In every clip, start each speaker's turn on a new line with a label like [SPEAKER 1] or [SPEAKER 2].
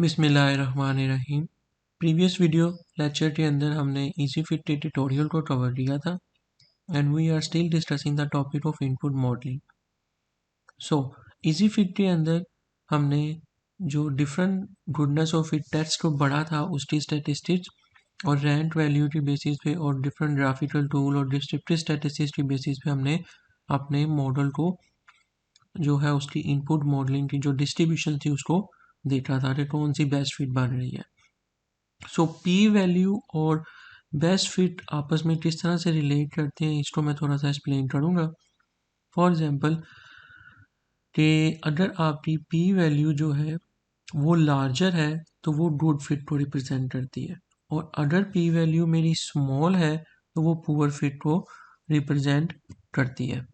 [SPEAKER 1] बिस्मिल्लाहिर्रहमानिर्रहीम। Previous video lecture के अंदर हमने इजी फिट के ट्यूटोरियल को कवर किया था and we are still discussing the topic of input modelling. So easy fit के अंदर हमने जो different goodness of fit test को बढ़ा था उसकी स्टैटिस्टिक्स और रैंक वैल्यू की बेसिस पे और डिफरेंट ग्राफिकल टूल और डिस्क्रिप्टिव स्टैटिस्टिक्स की बेसिस पे हमने अपने मॉडल को जो है उसकी इनपुट मॉडलिंग की जो डिस्ट्रीब्यूशन थी उसको देखा था कि कौन सी बेस्ट फिट बन रही है। सो पी वैल्यू और बेस्ट फिट आपस में किस तरह से रिलेट करते हैं इसको मैं थोड़ा सा एक्सप्लेन करूँगा। फॉर एग्जांपल कि अगर आपकी पी वैल्यू जो है वो लार्जर है तो वो गुड फिट को रिप्रेजेंट करती है, और अगर पी वैल्यू मेरी स्मॉल है तो वो पुअर फिट को रिप्रेजेंट करती है।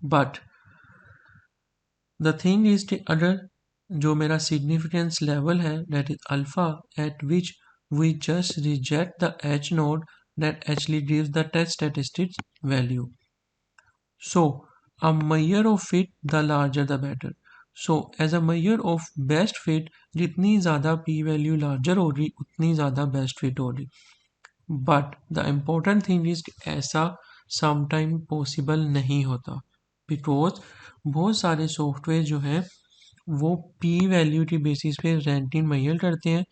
[SPEAKER 1] बट द थिंग इज कि अगर जो मेरा सिग्निफिकेंस लेवल है that is alpha at which we just reject the H naught that actually gives the test statistics value. So a measure of fit, the larger the better. So as a measure of best fit, जितनी ज़्यादा p value larger होगी उतनी ज़्यादा best fit होगी। But the important thing is कि ऐसा sometime possible नहीं होता, because बहुत सारे सॉफ्टवेयर जो हैं वो p वैल्यू की बेसिस पे रैंकिंग मेजर करते हैं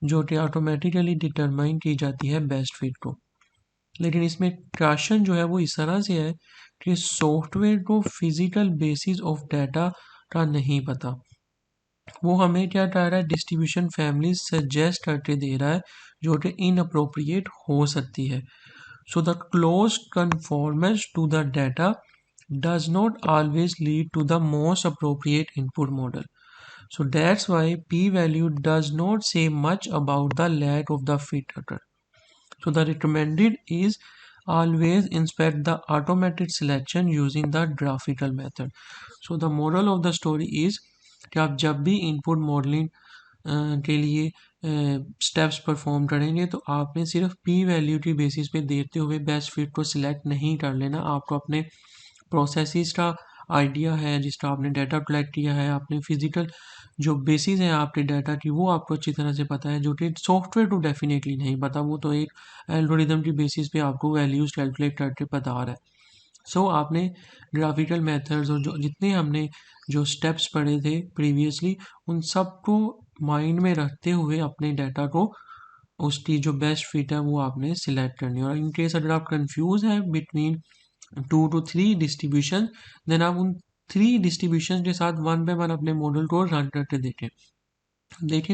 [SPEAKER 1] जो कि ऑटोमेटिकली डिटरमाइन की जाती है बेस्ट फिट को। लेकिन इसमें क्वेश्चन जो है वो इस तरह से है कि सॉफ्टवेयर को फिजिकल बेसिस ऑफ डाटा का नहीं पता, वो हमें क्या कह रहा है, डिस्ट्रीब्यूशन फैमिली सजेस्ट करके दे रहा है जो कि इनअप्रोप्रिएट हो सकती है। So the close conformance to the data does not always lead to the most appropriate input model. So that's why p-value does not say much about the lack of the fit error. So the recommended is always inspect the automated selection using the graphical method. So the moral of the story is कि आप जब भी input modelling के लिए steps perform करेंगे तो आपने सिर्फ पी वैल्यू की बेसिस पे देखते हुए बेस्ट फिट को सिलेक्ट नहीं कर लेना। आपको अपने प्रोसेसेस का आइडिया है, जिसका आपने डाटा कलेक्ट किया है, आपने फिजिकल जो बेसिस है आपके डाटा की वो आपको अच्छी तरह से पता है, जो कि सॉफ्टवेयर को डेफिनेटली नहीं पता। वो तो एक एल्गोरिदम की बेसिस पे आपको वैल्यूज कैलकुलेट करके बता रहा है। सो आपने ग्राफिकल मेथड्स और जो जितने हमने जो स्टेप्स पढ़े थे प्रीवियसली उन सबको माइंड में रखते हुए अपने डाटा को उसकी जो बेस्ट फिट है वो आपने सिलेक्ट करनी है। और इन केस अगर आप कंफ्यूज हैं बिटवीन 2 to 3 डिस्ट्रीब्यूशन, देन आप उन 3 डिस्ट्रीब्यूशन के साथ वन बाय वन अपने मॉडल को रन करके देखें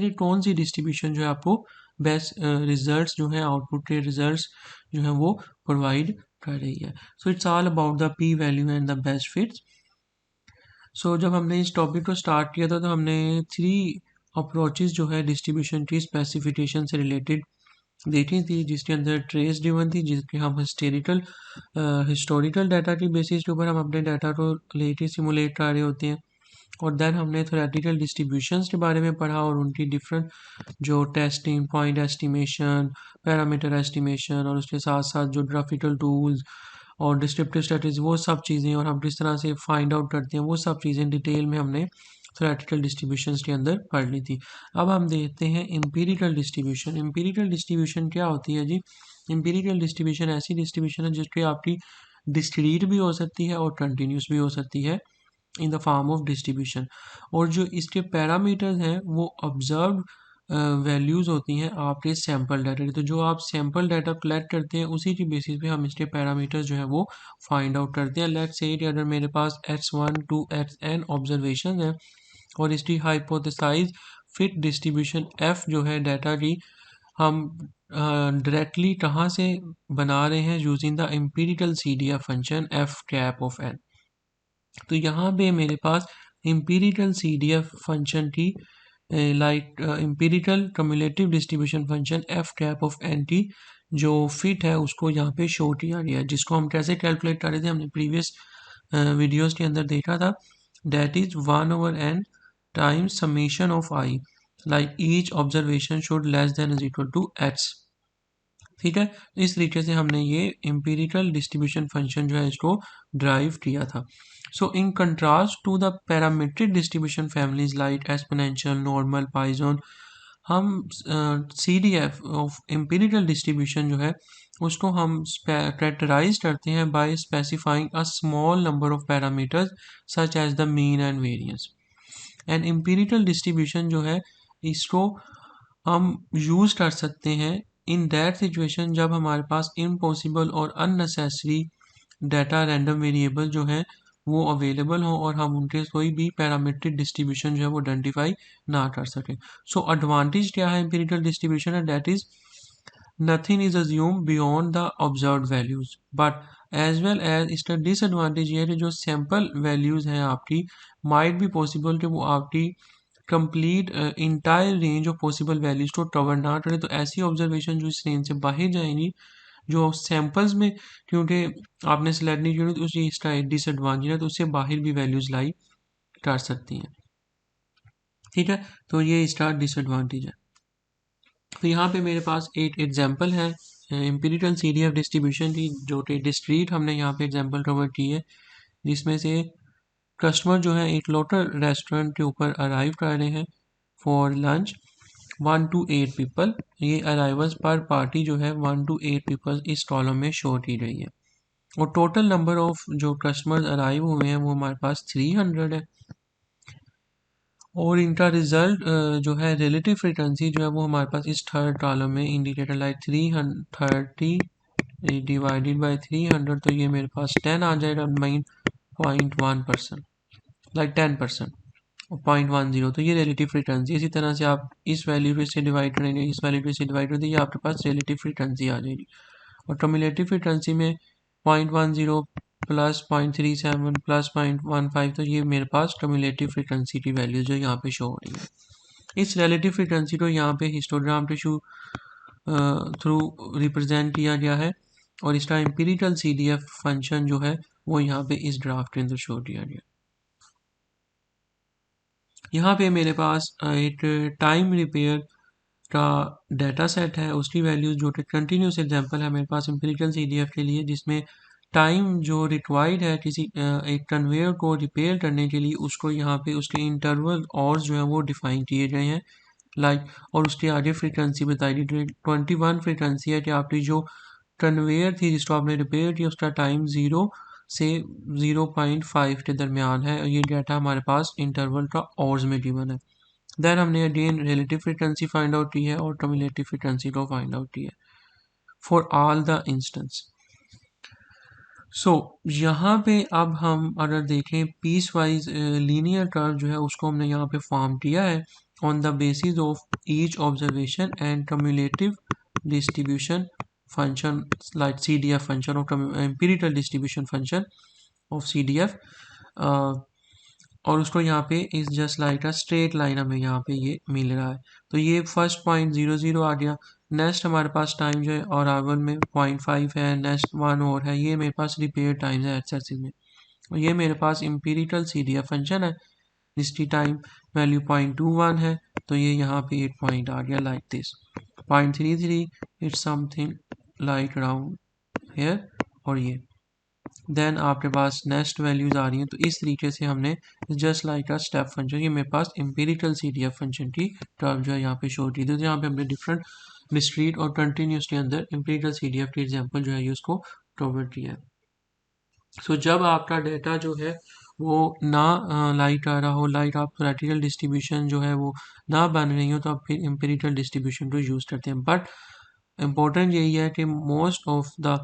[SPEAKER 1] कि कौन सी डिस्ट्रीब्यूशन जो है आपको बेस्ट रिजल्ट्स जो है आउटपुट के रिजल्ट्स जो है वो प्रोवाइड कर रही है। So it's all about the P value and the best fits. So जब हमने इस टॉपिक को स्टार्ट किया था तो हमने 3 अप्रोचेस जो है डिस्ट्रीब्यूशन की स्पेसिफिकेशन से रिलेटेड देखी थी, जिसके अंदर ट्रेस ड्रिवन थी, जिसके हम हिस्टोरिकल डाटा की बेसिस के ऊपर हम अपने डाटा को लेके सिमुलेट कर रहे होते हैं। और देन हमने थ्योरेटिकल डिस्ट्रीब्यूशंस के बारे में पढ़ा और उनकी डिफरेंट जो testing, point estimation, parameter estimation और उसके साथ साथ जो ग्राफिकल टूल्स और डिस्क्रिप्टिव स्ट्रेटजी वो सब चीज़ें और हम किस तरह से फाइंड आउट करते हैं वो सब चीज़ें डिटेल में हमने थ्योरेटिकल डिस्ट्रीब्यूशंस के अंदर पढ़ ली थी। अब हम देखते हैं एम्पिरिकल डिस्ट्रीब्यूशन। एम्पिरिकल डिस्ट्रीब्यूशन क्या होती है जी? एम्पिरिकल डिस्ट्रीब्यूशन ऐसी डिस्ट्रीब्यूशन है जिसकी आपकी डिस्क्रीट भी हो सकती है और कंटिन्यूस भी हो सकती है in the form of distribution, और जो इसके पैरामीटर्स हैं वो ऑब्जर्व वैल्यूज़ होती हैं आपके सैम्पल डाटा की। तो जो आप सैम्पल डाटा कलेक्ट करते हैं उसी की बेसिस पे हम इसके पैरामीटर्स जो है वो फाइंड आउट करते हैं। लेट्स से कि अगर मेरे पास x1 to xn ऑब्जर्वेशन है और इसकी हाइपोथेसाइज फिट डिस्ट्रीब्यूशन f जो है डाटा की हम डायरेक्टली कहाँ से बना रहे हैं, using the empirical CDF function f cap of n। तो यहाँ पे मेरे पास एम्पिरिकल CDF फंक्शन की like empirical cumulative distribution function f cap of n की जो फिट है उसको यहाँ पे शो किया गया है, जिसको हम कैसे कैलकुलेट कर रहे थे हमने प्रीवियस वीडियोस के अंदर देखा था। That is 1/n times summation of i, like each observation should less than is equal to x। ठीक है, इस तरीके से हमने ये एम्पिरिकल डिस्ट्रीब्यूशन फंक्शन जो है इसको ड्राइव किया था। So in contrast to the parametric distribution families like exponential, normal, python, हम C D F of empirical distribution जो है उसको हम कैरेक्टराइज करते हैं by specifying a small number of parameters such as the mean and variance. And empirical distribution जो है इसको हम यूज कर सकते हैं इन दैट सिचुएशन जब हमारे पास इम्पॉसिबल और अननेसेसरी डाटा रैंडम वेरिएबल जो है वो अवेलेबल हो और हम उनके कोई भी पैरामीट्रिक डिस्ट्रीब्यूशन जो है वो आइडेंटिफाई ना कर सकें। सो एडवांटेज क्या है एम्पिरिकल डिस्ट्रीब्यूशन है, that is nothing is assumed beyond the observed values, but as well as इसका डिसएडवांटेज ये है कि जो सैम्पल वैल्यूज हैं आपकी माइट भी पॉसिबल कि वो आपकी complete entire range of possible values को कवर ना करे, तो ऐसी ऑब्जर्वेशन जो इस रेंज से बाहर जाएंगी जो सैम्पल्स में क्योंकि आपने सेलेक्ट नहीं की तो उसी इसका एक डिसएडवांटेज है, तो उससे बाहर भी वैल्यूज लाई कर सकती हैं। ठीक है, तो ये इसका डिसएडवांटेज है। तो यहाँ पे मेरे पास एक एग्जांपल है एम्पिरिकल सीडीएफ डिस्ट्रीब्यूशन की, जो कि डिस्क्रीट हमने यहाँ पे एग्जांपल कवर की है, जिसमें से कस्टमर जो है एक लोटल रेस्टोरेंट के ऊपर अराइव कर रहे हैं फॉर लंच 1 to 8 पीपल। ये अराइवल्स पर पार्टी जो है 1 to 8 पीपल इस कॉलम में शो की गई है और टोटल नंबर ऑफ जो कस्टमर्स अराइव हुए हैं वो हमारे पास 300 है और इनका रिजल्ट जो है रिलेटिव फ्रीक्वेंसी जो है वो हमारे पास इस थर्ड कॉलम में इंडिकेटर लाइक 330 डिवाइडेड बाई 300, तो ये मेरे पास 10 आ जाएगा, माइन 0.1%, लाइक 10% और 0.10, तो ये रिलेटिव फ्रीक्वेंसी। इसी तरह से आप इस वैल्यू को इससे डिवाइड करेंगे, इस वैल्यू को इससे डिवाइड कर देंगे, आपके पास रिलेटिव फ्रीक्वेंसी आ जाएगी। और कम्युलेटिव फ्रीक्वेंसी में 0.10 प्लस 0.37 प्लस 0.15, तो ये मेरे पास कम्युलेटिव फ्रीक्वेंसी की वैल्यू जो यहाँ पे शो हो रही है। इस रिलेटिव फ्रीक्वेंसी को यहाँ पे हिस्टोग्राम के थ्रू रिप्रेजेंट किया गया है और इसका एम्पिरिकल सीडीएफ फंक्शन जो है वो यहाँ पे इस ग्राफ के अंदर शो किया गया। यहाँ पे मेरे पास एक टाइम रिपेयर का डाटा सेट है, उसकी वैल्यूज जो कि कंटिन्यूस एग्जांपल है मेरे पास एम्पिरिकल सीडीएफ के लिए, जिसमें टाइम जो रिक्वायर्ड है किसी एक कन्वेयर को रिपेयर करने के लिए उसको यहाँ पे उसके इंटरवल और जो है वो डिफाइन किए गए हैं लाइक, और उसके आगे फ्रीक्वेंसी बताई गई 21 फ्रीक्वेंसी है कि आपकी जो कन्वेयर थी जिसको आपने रिपेयर किया उसका टाइम 0 से 0.5 के दरमियान है और ये डाटा हमारे पास इंटरवल का ऑर्स में गिवन है। देन हमने again relative frequency find out की है और कम्युलेटिव फ्रीक्वेंसी को फाइंड आउट की है फॉर ऑल द इंस्टेंस। सो यहाँ पे अब हम अगर देखें पीस वाइज लीनियर कर्व जो है उसको हमने यहाँ पे फॉर्म किया है on the basis of each observation and cumulative distribution function like C D F function और empirical distribution function of C D F, और उसको यहाँ पे इस just like a straight line हमें यहाँ पे ये मिल रहा है। तो ये फर्स्ट 0.00 आ गया। नेक्स्ट हमारे पास टाइम जो है और R1 में 0.5 है, नेक्स्ट 1 और है, ये मेरे पास रिपेयर टाइम है एक्सेसिव में। और ये मेरे पास इम्पीरिकल CDF फंक्शन है जिसकी टाइम वैल्यू 0.21 है, तो ये यहाँ पे 8 पॉइंट आ गया like this 0.33 it's something like around hair, और ये देन आपके पास नेक्स्ट वैल्यूज आ रही हैं। तो इस तरीके से हमने just like a step function, ये मेरे पास एम्पिरिकल CDF फंक्शन की टर्म जो है यहाँ पे शो की थी, तो यहाँ पे हमने डिफरेंट डिस्क्रीट और कंटिन्यूस के अंदर एम्पिरिकल CDF की एग्जांपल जो है ये उसको कवर किया है। सो जब आपका डेटा जो है वो ना लाइट आ रहा हो, लाइट आप थ्योरेटिकल डिस्ट्रीब्यूशन जो है वो ना बन रही हो, तो आप फिर एम्पिरिकल डिस्ट्रीब्यूशन को यूज़ करते हैं। बट इम्पोर्टेंट यही है कि most of the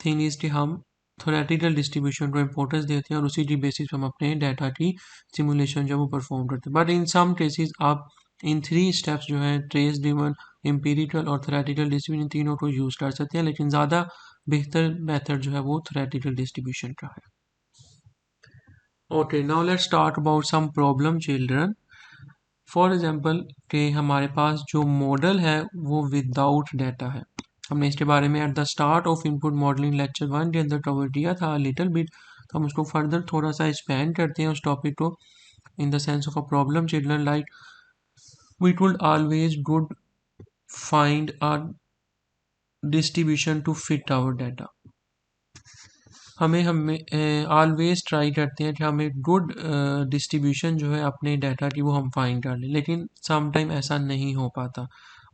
[SPEAKER 1] thing is कि हम थ्योरेटिकल डिस्ट्रीब्यूशन को इम्पोर्टेंस देते हैं और उसी की बेसिस पे हम अपने डाटा की सिमुलेशन जो वो परफॉर्म करते हैं। बट इन सम केसेस आप इन 3 स्टेप्स जो है ट्रेस ड्रिवन, एम्पिरिकल और थ्योरेटिकल डिस्ट्रीब्यूशन तीनों को यूज़ कर सकते हैं, लेकिन ज़्यादा बेहतर मेथड जो है वो थ्योरेटिकल डिस्ट्रीब्यूशन का है। Okay, now let's talk about some problem children. For example कि हमारे पास जो मॉडल है वो विदाउट डाटा है। हमने इसके बारे में at the start of input modelling lecture 1 के अंदर कवर किया था लिटिल बिट, तो हम उसको फर्दर थोड़ा सा एक्सपेंड करते हैं उस टॉपिक को in the sense of a problem children like we would always good find a distribution to fit our data. हमें ऑलवेज ट्राई करते हैं कि हमें गुड डिस्ट्रीब्यूशन जो है अपने डाटा की वो हम फाइंड कर लें, लेकिन सम टाइम ऐसा नहीं हो पाता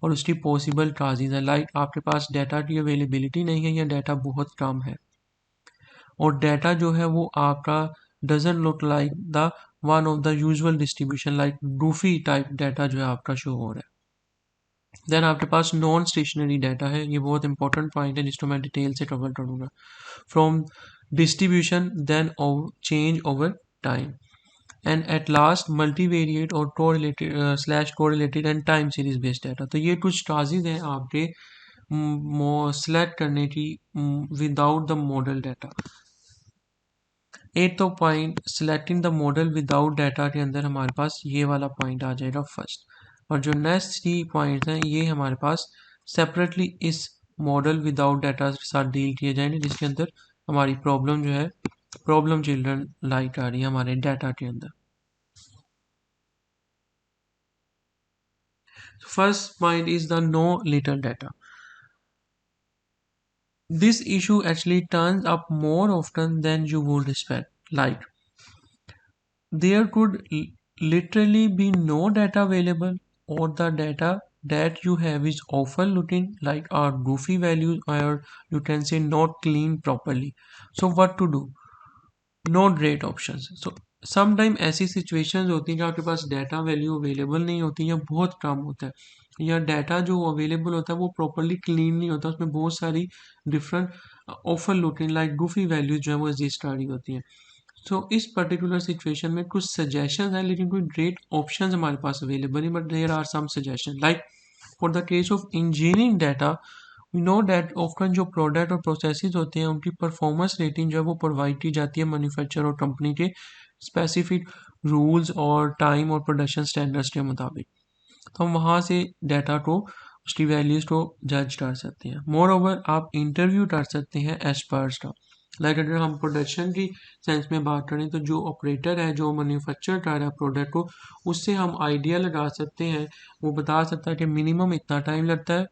[SPEAKER 1] और उसकी पॉसिबल काजेज है। लाइक आपके पास डाटा की अवेलेबिलिटी नहीं है या डाटा बहुत कम है और डाटा जो है वो आपका doesn't look like the one of the usual distribution, like डूफी टाइप डाटा जो है आपका शो हो रहा है। देन आपके पास नॉन स्टेशनरी डाटा है, ये बहुत इंपॉर्टेंट पॉइंट है जिसको मैं डिटेल से कवर करूँगा। From distribution then change over time and at last multivariate और correlated slash correlated and time series based data. तो ये कुछ क्लासेज हैं आपके सेलेक्ट करने की without the model data. At तो point selecting the model without data के अंदर हमारे पास ये वाला पॉइंट आ जाएगा फर्स्ट, और जो नेक्स्ट 3 पॉइंट्स हैं ये हमारे पास सेपरेटली इस मॉडल विदाउट डाटा के साथ डील किए जाएंगे, जिसके अंदर हमारी प्रॉब्लम जो है प्रॉब्लम चिल्ड्रन लाइट आ रही है हमारे डाटा के अंदर। First point is the no little data. This issue actually turns up more often than you would expect. Like, there could literally be no data available, or the data that you have is often looking like our goofy values, or you can say not clean properly. So what to do? No great options. So sometime ऐसी situations होती हैं कि आपके पास data value available नहीं होती या बहुत कम होता है, या डाटा जो अवेलेबल होता है वो प्रॉपरली क्लीन नहीं होता, उसमें बहुत सारी different offer looking like goofy values जो है वो एग्जिस्ट आ रही होती हैं। सो इस पर्टिकुलर सिचुएशन में कुछ सजेशन है लेकिन कोई ग्रेट ऑप्शन हमारे पास अवेलेबल नहीं, but there are some suggestion like for the case of engineering data we know that often जो प्रोडक्ट और प्रोसेसेस होते हैं उनकी परफॉर्मेंस रेटिंग जो है वो प्रोवाइड की जाती है मैन्युफैक्चर और कंपनी के स्पेसिफिक रूल्स और टाइम और प्रोडक्शन स्टैंडर्ड्स के मुताबिक। तो हम वहाँ से डाटा को उसकी वैल्यूज को जज कर सकते हैं। मोर ओवर आप इंटरव्यू कर सकते हैं एक्सपर्ट्स का। लाइक अगर हम प्रोडक्शन की सेंस में बात करें तो जो ऑपरेटर है जो मैन्युफैक्चर कर रहा है प्रोडक्ट को, उससे हम आइडिया लगा सकते हैं। वो बता सकता है कि मिनिमम इतना टाइम लगता है,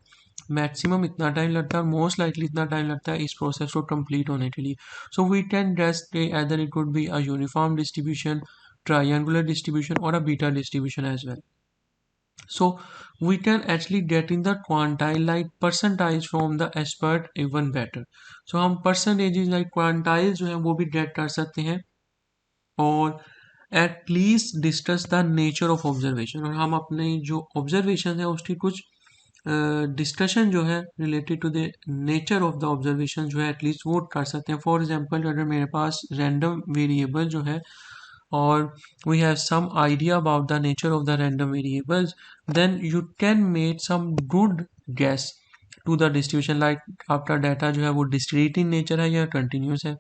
[SPEAKER 1] मैक्सिमम इतना टाइम लगता है और मोस्ट लाइकली इतना टाइम लगता है इस प्रोसेस को कंप्लीट होने के लिए। So we can guess either it could be a uniform distribution, triangular distribution और a beta distribution as well. So we can actually get in the quantile like percentile from the expert even better. So हम percentages like quantile जो है वो भी get कर सकते हैं और at least discuss the nature of observation, और हम अपने जो observation है उसकी कुछ डिस्कशन जो है related to the nature of the observation जो है एटलीस्ट वो कर सकते हैं। फॉर एग्जांपल अगर मेरे पास रैंडम वेरिएबल जो है or we have some idea about the nature of the random variables, then you can make some good guess to the distribution, like आपका डाटा जो है वो discrete in nature है या continuous है।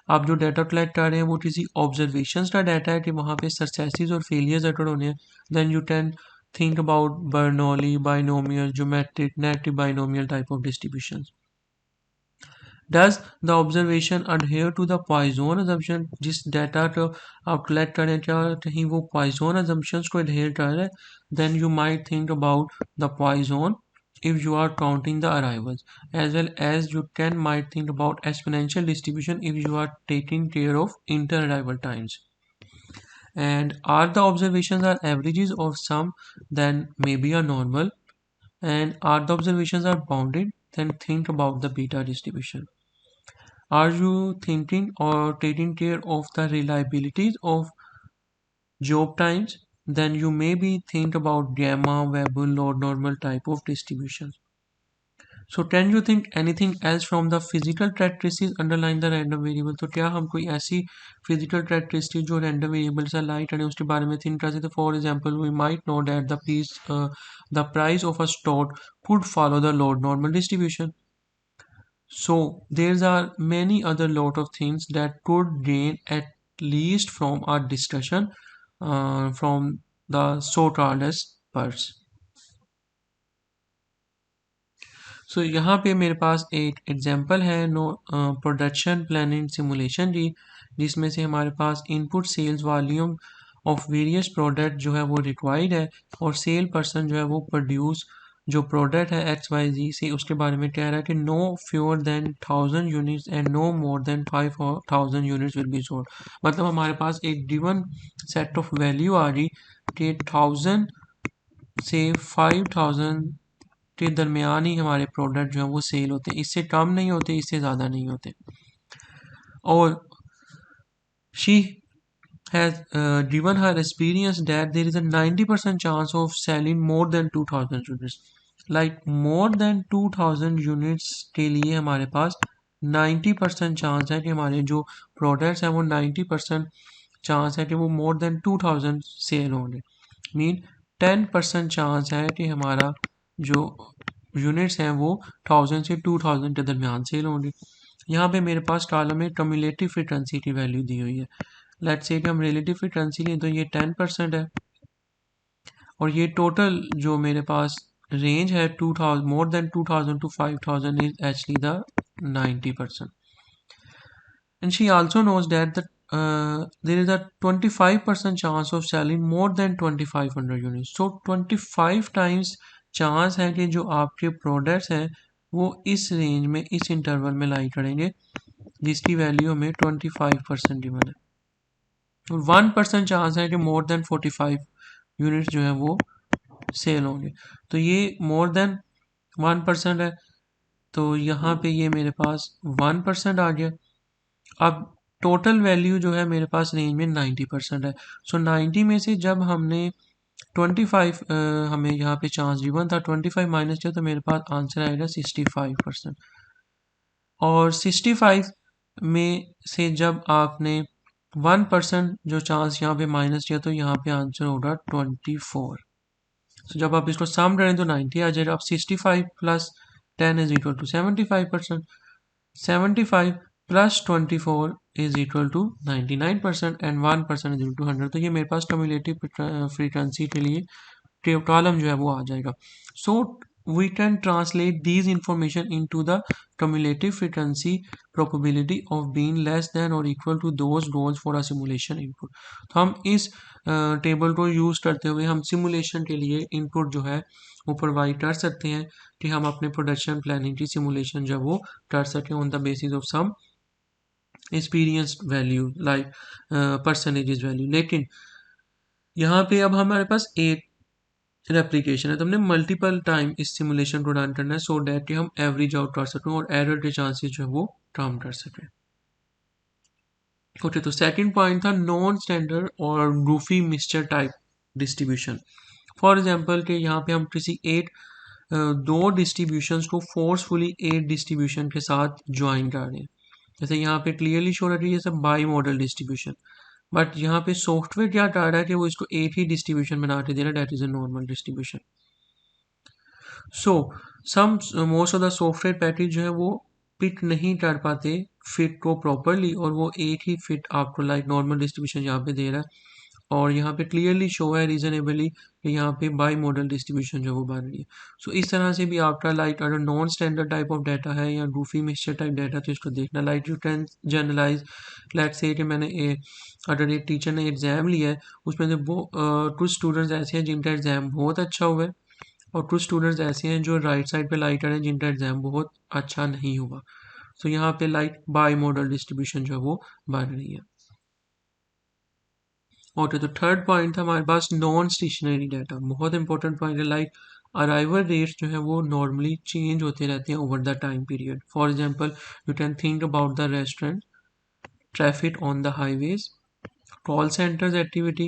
[SPEAKER 1] आप जो डाटा कलेक्ट कर रहे हैं वो किसी ऑब्जर्वेशन का डाटा है कि वहाँ पे सक्सेसेस और फेलियर्स अगर होने हैं, then you can think about Bernoulli, binomial, geometric, negative binomial type of distributions. Does the observation adhere to the Poisson assumption? जिस डाटा को आप कलेक्ट करें क्या कहीं वो Poisson assumptions को adhere कर रहा है, then you might think about the Poisson if you are counting the arrivals, as well as you can might think about exponential distribution if you are taking care of inter-arrival times. And are the observations are averages of some, then maybe a normal, and are the observations are bounded, then think about the beta distribution. Are you thinking or taking care of the reliabilities of job times? Then you maybe think about gamma, Weibull or normal type of distribution. So can you think anything else from the physical characteristics underlying the random variable? तो क्या हम कोई ऐसी physical characteristic जो random variable से light है उसके बारे में think कर सकते? For example, we might know that the price of a stock could follow the load normal distribution. So there are many other lot of things that could gain at least from our discussion from the so-called as PERS. So यहाँ पे मेरे पास एक example है production planning simulation जी, जिसमें से हमारे पास input sales volume of various product जो है वो रिक्वायर्ड है और सेल पर्सन जो है वो प्रोड्यूस जो प्रोडक्ट है एक्स वाई जी से उसके बारे में कह रहा है कि no fewer than 1000 units and no more than 5000 units will be sold. मतलब हमारे पास एक गिवन सेट ऑफ वैल्यू आ रही कि 1000 से 5000 के दरमियान ही हमारे प्रोडक्ट जो है वो सेल होते हैं, इससे कम नहीं होते, इससे ज़्यादा नहीं होते। और she has given her experience that there is a 90% chance of selling more than 2000 units. Like more than 2000 units के लिए हमारे पास 90% चांस है कि हमारे जो प्रोडक्ट्स हैं वो 90% चांस है कि वो मोर देन 2000 सेल होंगे। मीन 10% चांस है कि हमारा जो यूनिट्स हैं वो 1000 से 2000 के दरमियान सेल होंगे। यहाँ पे मेरे पास कॉलम में कम्युलेटिव फ्रीक्वेंसी की वैल्यू दी हुई है। लेट्स से कि हम रिलेटिव फ्रीक्वेंसी लें तो ये 10% है, और ये टोटल जो मेरे पास रेंज है 2000 more than 2000 to 5000 is actually the 90%. And she also knows that there is a 25% chance of selling more than 2500 units. So 25 times chance है कि जो आपके प्रोडक्ट्स हैं वो इस रेंज में, इस इंटरवल में लाई करेंगे, जिसकी वैल्यू हमें 25% गिवन है। 1% चांस है कि मोर देन 45 यूनिट्स जो है वो सेल होंगे। तो ये मोर देन 1% है, तो यहाँ पे ये मेरे पास 1% आ गया। अब टोटल वैल्यू जो है मेरे पास रेंज में 90% है। सो 90 में से जब हमने 25 हमें यहाँ पे चांस गिवन था, 25 माइनस किया तो मेरे पास आंसर आएगा 65%। और 65 में से जब आपने 1% जो चांस यहाँ पे माइनस किया तो यहाँ पे आंसर होगा 24। तो जब आप इसको सम करें तो 90 आ जाएगा। अब 65 plus 10 is equal to 75%, 75 plus 24 is equal to 99% and 1% is equal to 100। तो ये मेरे पास कम्युलेटिव फ्रीक्वेंसी के लिए कॉलम जो है वो आ जाएगा। सो we can translate these information into the cumulative frequency probability of being less than or equal to those goals for a simulation input। तो हम इस टेबल को यूज करते हुए हम सिमुलेशन के लिए इनपुट जो है वो प्रोवाइड कर सकते हैं कि हम अपने प्रोडक्शन प्लानिंग की सिमुलेशन जो वो कर सकें on the basis of some experienced value like percentage value. लेकिन यहाँ पे अब हमारे पास एक रेप्लिकेशन है, तो हमने मल्टीपल टाइम इस सिमुलेशन को रन करना है सो डैट कि हम एवरेज आउट कर सकें और एरर के चांसेस जो है वो कम कर सकें। ओके, तो सेकंड पॉइंट था नॉन स्टैंडर्ड और ग्रूफी mixture type distribution. For example कि यहाँ पे हम किसी एक दो डिस्ट्रीब्यूशंस को फोर्सफुली एक डिस्ट्रीब्यूशन के साथ ज्वाइन कर रहे हैं। जैसे यहाँ पे क्लियरली शो रहा है ये सब बाई मॉडल डिस्ट्रीब्यूशन, बट यहाँ पे सॉफ्टवेयर क्या कर रहा है कि वो इसको एक ही डिस्ट्रीब्यूशन बना के दे रहा है, that is a normal distribution. So some most of the software package जो है वो पिक नहीं कर पाते फिट को प्रॉपरली, और वो एक ही फिट आपको लाइक नॉर्मल डिस्ट्रीब्यूशन यहाँ पे दे रहा है, और यहाँ पे क्लियरली शो है रीजनेबली कि यहाँ पे बाई मॉडल डिस्ट्रीब्यूशन जो वो बन रही है। सो इस तरह से भी आपका लाइक अगर non standard type of data है या गूफी मिक्सचर टाइप डाटा तो इसको देखना। Like you can generalize, let's say कि अगर एक टीचर ने एग्जाम लिया है उसमें से कुछ स्टूडेंट्स ऐसे हैं जिनका एग्जाम बहुत अच्छा हुआ है और कुछ स्टूडेंट्स ऐसे हैं जो राइट साइड पे लाइक करें जिनका एग्जाम बहुत अच्छा नहीं हुआ। सो यहाँ पे लाइक बाई मॉडल डिस्ट्रीब्यूशन जो है वो बन रही है। ओके, तो थर्ड पॉइंट था हमारे पास नॉन स्टेशनरी डाटा, बहुत इंपॉर्टेंट पॉइंट है। लाइक अराइवल रेट्स जो है वो नॉर्मली चेंज होते रहते हैं over the time period. For example you can think about the restaurant, traffic on the highways, call centers activity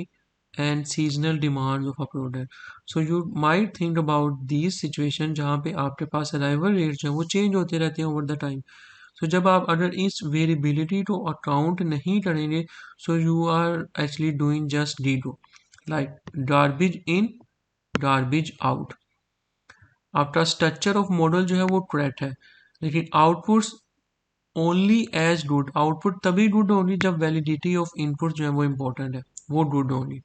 [SPEAKER 1] and seasonal demands of a product. So you might think about these situation जहाँ पे आपके पास arrival rates हैं वो change होते रहते हैं over the time. सो जब आप अगर इस वेरिएबिलिटी को अकाउंट नहीं करेंगे so you are actually doing just ditto, like garbage in garbage out. आपका स्ट्रक्चर ऑफ मॉडल जो है वो करेक्ट है, लेकिन outputs only as good, output तभी गुड होगी जब वैलिडिटी ऑफ इनपुट जो है वो इम्पोर्टेंट है, वो गुड होगी।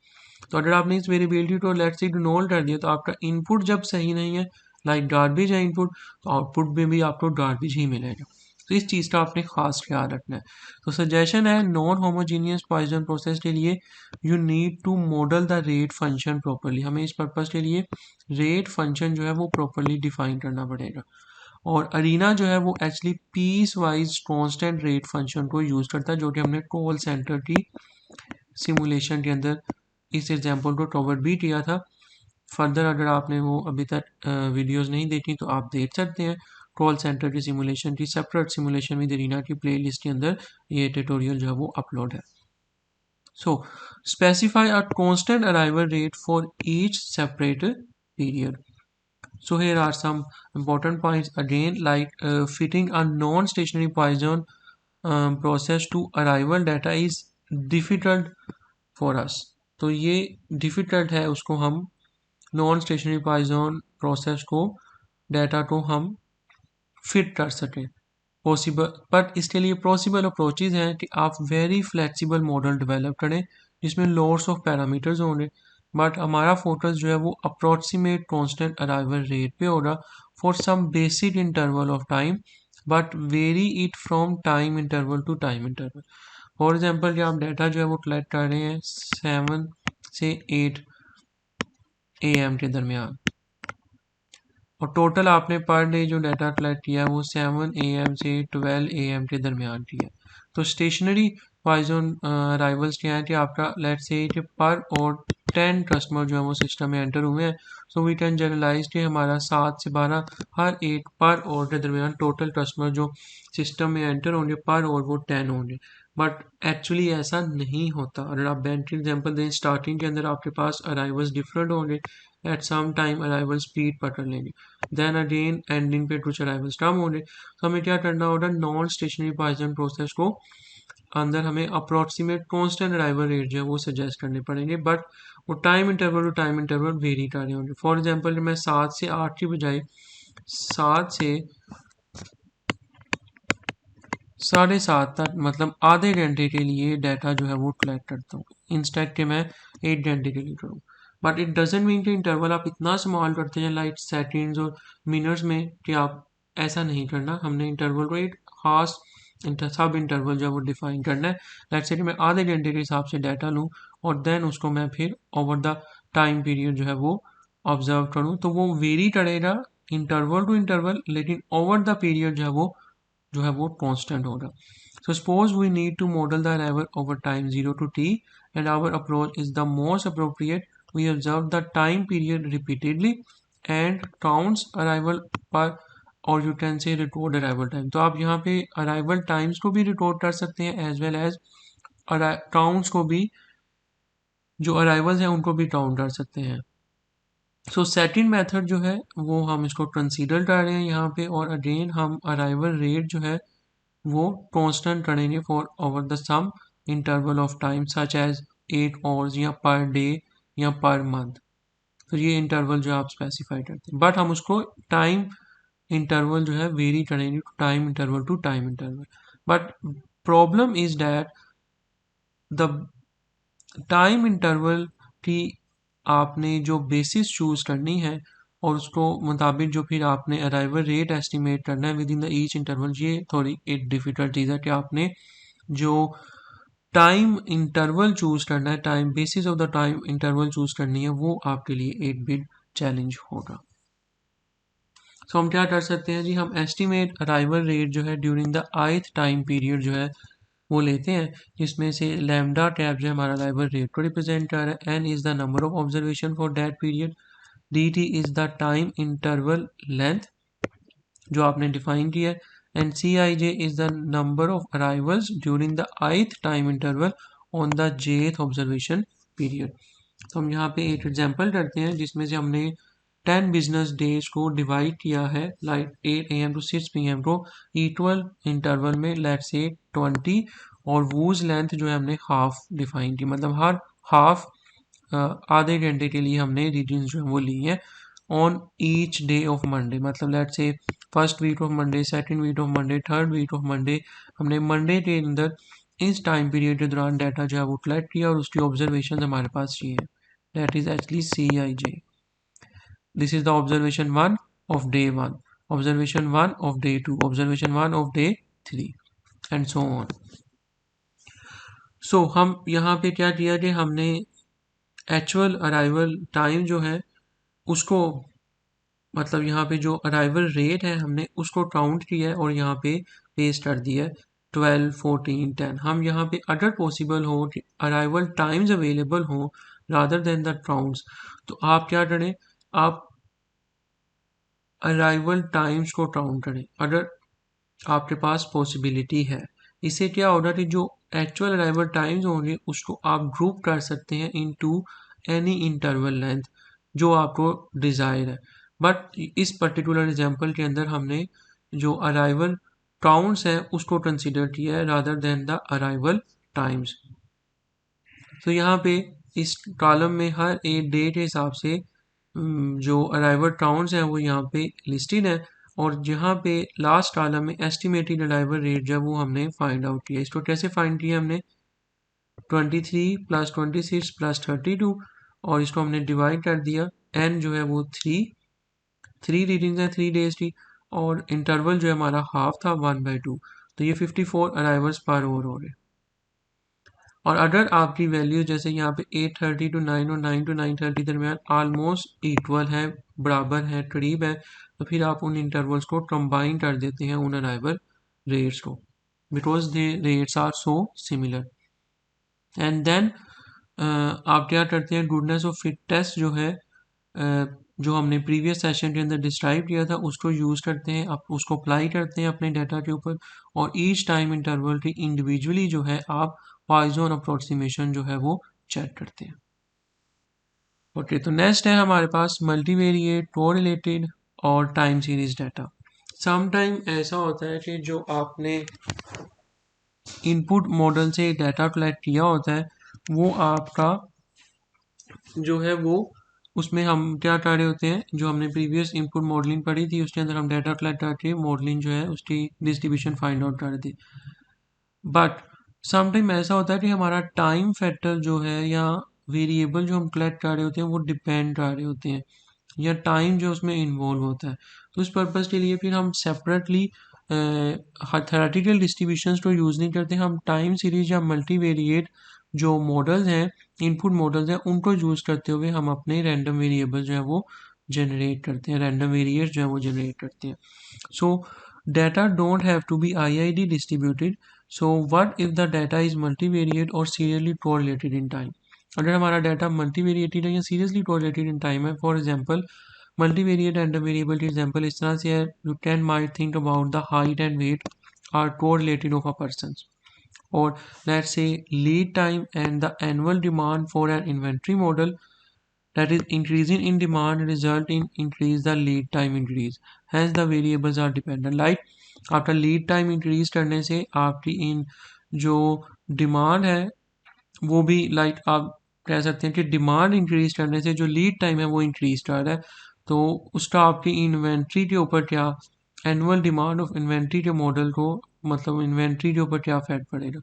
[SPEAKER 1] तो अगर आपने इस वेरिएबिलिटी को लेट्स से इग्नोर कर दिया तो आपका इनपुट जब सही नहीं है, लाइक गार्बेज है इनपुट, तो आउटपुट में भी आपको गार्बेज ही मिलेगा। तो इस चीज़ का आपने खास ख्याल रखना है। तो सजेशन है नॉन होमोजीनियस पॉइजन प्रोसेस के लिए you need to model the rate function properly. हमें इस पर्पज़ के लिए रेट फंक्शन जो है वो प्रॉपरली डिफाइन करना पड़ेगा। और अरीना जो है वो actually piece wise constant rate function को यूज़ करता है, जो कि हमने कॉल सेंटर की सिमुलेशन के अंदर इस एग्जाम्पल को कवर भी किया था। फर्दर अगर आपने वो अभी तक वीडियोस नहीं देखी तो आप देख सकते हैं। कॉल सेंटर की सिमुलेशन की सेपरेट सिमुलेशन विद अरीना की प्लेलिस्ट के अंदर ये ट्यूटोरियल जो है वो अपलोड है। So specify a constant arrival rate for each separate period. So here are some important points again, like fitting a non-stationary Poisson process to arrival data is difficult for us. तो ये difficult है, उसको हम non stationery Poisson process को data को हम fit कर सकें पॉसिबल, बट इसके लिए पॉसिबल अप्रोचेज हैं कि आप वेरी फ्लेक्सिबल मॉडल डेवलप करें जिसमें लॉट्स ऑफ पैरामीटर्स होंगे, बट हमारा फोकस जो है वो अप्रोक्सीमेट कांस्टेंट अराइवल रेट पे होगा for some basic interval of time, but vary it from time interval to time interval. For example जब आप डाटा जो है वो कलेक्ट कर रहे हैं 7 से 8 AM के दरमियान, और टोटल आपने पर डे जो डाटा कलेक्ट किया है वो 7 AM से 12 AM के दरमियान किया। तो स्टेशनरी पॉइजन अराइवल्स क्या है कि आपका लेट से कि पर और 10 कस्टमर जो है वो सिस्टम में एंटर हुए हैं। सो वी कैन जनरलाइज कि हमारा 7 से 12 हर एक पर और के दरमियान टोटल कस्टमर जो सिस्टम में एंटर होंगे पर और वो 10 होंगे, बट एक्चुअली ऐसा नहीं होता। अगर आप बैंक की एग्जांपल दें, स्टार्टिंग के अंदर आपके पास अराइवल्स डिफरेंट होंगे, at some time arrival speed पकड़ लेंगे, देन अगेन एंडिंग पे कुछ अराइवल्स कम होंगे। तो हमें क्या करना होगा, नॉन स्टेशनरी पॉइजन प्रोसेस को अंदर हमें अप्रोक्सीमेट कांस्टेंट अराइवल रेट जो है वो सजेस्ट करने पड़ेंगे, बट वो time interval to time interval vary कर रहे होंगे। फॉर एग्जांपल मैं 7 से 8 की बजाय 7 से 7:30 तक, मतलब आधे घंटे के लिए डाटा जो है वो कलेक्ट करता हूँ, इंस्टेड के मैं 1 घंटे के लिए करूँ। बट इट डजेंट मीन कि इंटरवल आप इतना स्मॉल करते हैं लाइक सेकेंड्स और मिनट्स में, कि आप ऐसा नहीं करना। हमने इंटरवल को एक खास सब इंटरवल जो है वो डिफाइन करना है। लेट्स से कि मैं आधे घंटे के हिसाब से डाटा लूँ और देन उसको मैं फिर ओवर द टाइम पीरियड जो है वो ऑब्जर्व करूँ, तो वो वेरी करेगा इंटरवल टू इंटरवल, लेकिन ओवर द पीरियड जो है वो कांस्टेंट होगा। So suppose we need to model the arrival over time 0 to t, and our approach is the most appropriate. We observe the time period repeatedly and counts arrival per, और you can say record arrival time. तो आप यहाँ पे arrival times को भी record कर सकते हैं एज वेल एज काउंट्स को भी, जो अराइवल्स हैं उनको भी काउंट कर सकते हैं। सो सेकंड मेथड जो है वो हम इसको कंसीडर कर रहे हैं यहाँ पे, और अगेन हम अराइवल रेट जो है वो कांस्टेंट करेंगे for over the some interval of time such as 8 hours या पर डे या पर मंथ। तो ये इंटरवल जो आप स्पेसिफाई करते हैं, बट हम उसको टाइम इंटरवल जो है वेरी करेंगे time interval to time interval. But problem is that the time interval की आपने जो बेसिस चूज करनी है और उसको मुताबिक जो फिर आपने अराइवल रेट एस्टिमेट करना है with in the each interval, ये थोड़ी एक डिफिकल्ट चीज़ है कि आपने जो टाइम इंटरवल चूज करना है, time basis of the time interval choose करनी है, वो आपके लिए एक बिग चैलेंज होगा। सो हम क्या कर सकते हैं जी, हम एस्टिमेट अराइवल रेट जो है during the ith time period जो है वो लेते हैं, जिसमें से लैम्डा टैब जो है हमारा अराइवल रेट को रिप्रेजेंट कर रहा है, n is the number of observation for that period, d t is the time interval length जो आपने डिफाइन किया है, and c i j is the number of arrivals during the ith time interval on the jth observation period. तो हम यहाँ पे एक example करते हैं जिसमें से हमने 10 बिजनेस डेज को डिवाइड किया है, लाइक 8 AM टू 6 PM को इक्वल इंटरवल में, लेट्स से 20, और वूज लेंथ जो है हमने हाफ डिफाइन की, मतलब हर हाफ आधे घंटे के लिए हमने रीजन्स जो है वो ली है on each day of Monday. मतलब let's say first week of Monday, second week of Monday, third week of Monday, हमने मंडे के अंदर इस टाइम पीरियड के दौरान डाटा जो है वो कलेक्ट किया और उसकी ऑब्जर्वेशन हमारे पास ये है, that is actually CIJ। This is the observation 1 of day 1, observation 1 of day 2, observation 1 of day 3 and so on. So हम यहाँ पे क्या किया कि हमने एक्चुअल अराइवल टाइम जो है उसको, मतलब यहाँ पे जो अराइवल रेट है हमने उसको काउंट किया है और यहाँ पे पेस्ट कर दिया है 12, 14, 10। हम यहाँ पे अगर पॉसिबल हो कि अराइवल टाइम्स अवेलेबल हो रादर देन द काउंट्स, तो आप क्या करें, आप अराइवल टाइम्स को काउंट करें अगर आपके पास पॉसिबिलिटी है। इससे क्या होगा कि जो एक्चुअल अराइवल टाइम्स होंगे उसको आप ग्रुप कर सकते हैं इनटू एनी इंटरवल लेंथ जो आपको डिज़ायर है। बट इस पर्टिकुलर एग्जांपल के अंदर हमने जो अराइवल काउंट्स है उसको कंसिडर किया है rather than the arrival times. तो यहाँ पे इस कॉलम में हर एक डे के हिसाब से जो अराइवल काउंट्स हैं वो यहाँ पे लिस्टेड है, और जहाँ पे लास्ट कॉलम में एस्टिमेटेड अराइवल रेट जब वो हमने फाइंड आउट किया। इसको कैसे फाइंड किया हमने, 23 प्लस 26 प्लस 32, और इसको हमने डिवाइड कर दिया। एन जो है वो थ्री रीडिंग्स हैं 3 डेज की, और इंटरवल जो है हमारा हाफ था 1/2, तो ये 54 अराइवल्स पर आवर हो रहे। और अगर आपकी वैल्यू जैसे यहाँ पे 8:30 to 9 और 9 to 9:30 दरमियान ऑलमोस्ट इक्वल है, बराबर है, करीब है, तो फिर आप उन इंटरवल्स को कंबाइन कर देते हैं उन अराइवल रेट्स को, because they rates are so similar. And then आप क्या करते हैं, गुडनेस ऑफ फिट टेस्ट जो है जो हमने प्रीवियस सेशन के अंदर डिस्क्राइब किया था उसको यूज़ करते हैं, आप उसको अप्लाई करते हैं अपने डाटा के ऊपर, और ईच टाइम इंटरवल की इंडिविजुअली जो है आप पॉइजन अप्रोक्सीमेशन जो है वो चेक करते हैं। ओके, तो नेक्स्ट है हमारे पास मल्टीवेरिएट, कोरिलेटेड और time series data. Some time ऐसा होता है कि जो आपने इनपुट मॉडल से डाटा कलेक्ट किया होता है वो आपका जो है वो, उसमें हम क्या कर रहे होते हैं, जो हमने प्रीवियस इनपुट मॉडलिंग पढ़ी थी उसके अंदर हम डाटा कलेक्ट करके मॉडलिंग जो है उसकी डिस्ट्रीब्यूशन फाइंड आउट कर रहे थे। बट समटाइम ऐसा होता है कि हमारा टाइम फैक्टर जो है या वेरिएबल जो हम कलेक्ट कर रहे होते हैं वो डिपेंड कर रहे होते हैं, या टाइम जो उसमें इन्वॉल्व होता है। तो उस पर्पज़ के लिए फिर हम सेपरेटली थेरेटिकल डिस्ट्रीब्यूशंस को यूज़ नहीं करते, हम टाइम सीरीज या मल्टीवेरिएट जो मॉडल्स हैं, इनपुट मॉडल्स हैं, उनको यूज़ करते हुए हम अपने रैंडम वेरिएबल जो है वो जनरेट करते हैं, रैंडम वेरिएट जो है वो जनरेट करते हैं। सो data don't have to be IID distributed. So what if the data is multivariate और serially correlated in time? अगर हमारा डाटा मल्टीवेरिएटेड है या सीरियसली कोरिलेटेड इन टाइम है, for example multivariate and variable की एग्जांपल इस तरह से है, you can might think about the height and weight are correlated of a person, or let's say lead time and the annual demand for an inventory model that is increasing in demand result in increase the lead time increase, hence the variables are dependent, like आपका lead time increase करने से आपकी इन जो demand है वो भी, like आप कह सकते हैं कि डिमांड इंक्रीज करने से जो लीड टाइम है वो इंक्रीज कर रहा है, तो उसका आपकी इन्वेंट्री के ऊपर क्या, एनुअल डिमांड ऑफ इन्वेंट्री के मॉडल को, मतलब इन्वेंट्री के ऊपर क्या इफेक्ट पड़ेगा।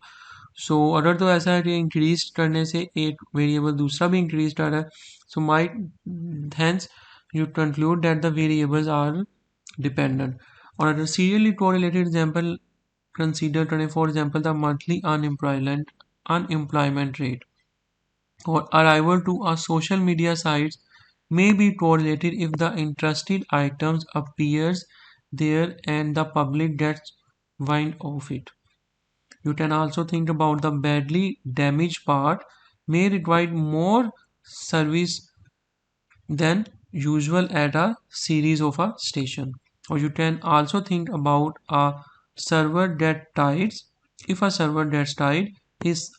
[SPEAKER 1] सो अगर तो ऐसा है कि इंक्रीज करने से एक वेरिएबल दूसरा भी इंक्रीज कर रहा है, so might hence you conclude that the variables are dependent. और अगर सीरियली कोरिलेटेड एग्जांपल कंसीडर करें, for example the monthly unemployment rate or arrival to a social media sites may be correlated if the interested items appears there and the public gets wind of it. You can also think about the badly damaged part may require more service than usual at a series of a station. Or you can also think about a server that dies. If a server gets died, his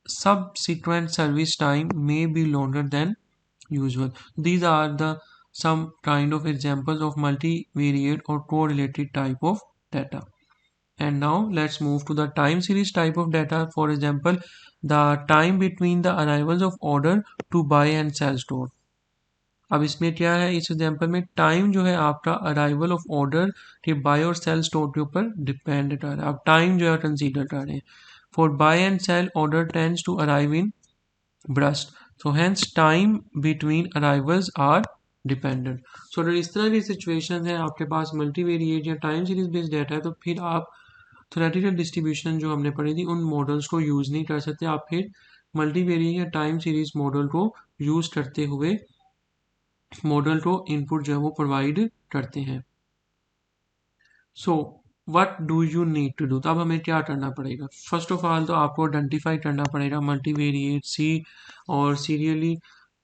[SPEAKER 1] subsequent service time may be longer than usual. These are the some kind of examples of multivariate or correlated type of data. And now let's move to the time series type of data. For example, the time between the arrivals of order to buy and sell store. अब इसमें क्या है, इस example में time जो है आपका arrival of order के बाय और सेल स्टोर के ऊपर डिपेंड कर रहा है, आप टाइम जो है कंसीडर कर रहे हैं। For buy and sell order tends to arrive in burst, so hence time between arrivals are dependent. So अगर इस तरह की सिचुएशन है आपके पास मल्टीवेरिएट या टाइम सीरीज बेस्ड डाटा है, तो फिर आप थ्योरेटिकल डिस्ट्रीब्यूशन जो हमने पढ़ी थी उन मॉडल्स को यूज़ नहीं कर सकते, आप फिर मल्टीवेरिएट या टाइम सीरीज मॉडल को यूज़ करते हुए मॉडल को इनपुट जो है वो प्रोवाइड करते हैं। So what do you need to do, तो अब हमें क्या करना पड़ेगा? फर्स्ट ऑफ ऑल तो आपको आइडेंटिफाई करना पड़ेगा मल्टीवेरिएट सी और सीरियली